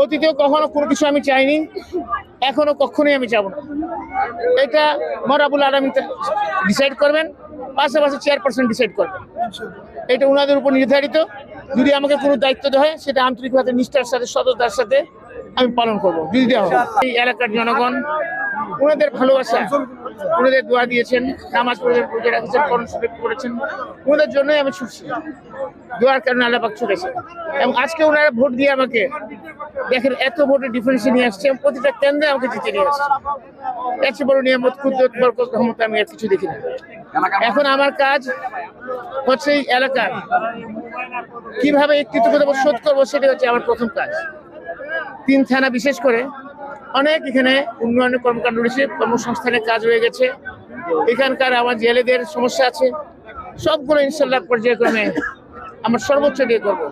অতীতেও কখনো কোনো কিছু আমি চাইনি, এখনো কখনোই আমি চাবো না। এটা মরাবুল আলামিন ডিসাইড করবেন, পাশাপাশি চেয়ারপারসন ডিসাইড করবেন। এটা ওনাদের উপর নির্ধারিত। যদি আমাকে কোনো দায়িত্ব দেওয়া হয় সেটা আন্তরিকভাবে নিষ্ঠার সাথে সততার সাথে আমি পালন করবো যদি দেওয়া হয়। এই এলাকার জনগণ ওনাদের ভালোবাসা, ওনাদের দোয়া দিয়েছেন, নামাজ পড়ে রাখছেন, কর্মসূচি করেছেন, ওনাদের জন্যই আমি ছুটছি। দোয়ার কারণে আল্লাহ পাক ছুটেছে। এবং আজকে ওনারা ভোট দিয়ে আমাকে দেখেন এত ভোটের ডিফারেন্সে নিয়ে আসছে, প্রতিটা কেন্দ্রে আমাকে জিতে নিয়ে আসছে। এর চেয়ে বড় নিয়ামত, কুদরত, বরকত, রহমত আমি আর কিছু দেখি না। এখন আমার কাজ হচ্ছে এই এলাকার কিভাবে এই কৃতজ্ঞতা শোধ করবো, সেটা হচ্ছে আমার প্রথম কাজ। 3 থানা বিশেষ করে অনেক এখানে উন্নয়নের কর্মকাণ্ড রয়েছে, কর্মসংস্থানের কাজ হয়ে গেছে। এখানকার আমার জেলেদের সমস্যা আছে, সবগুলো ইনশাল্লাহ পর্যায়ক্রমে আমার সর্বোচ্চ দিয়ে করবো।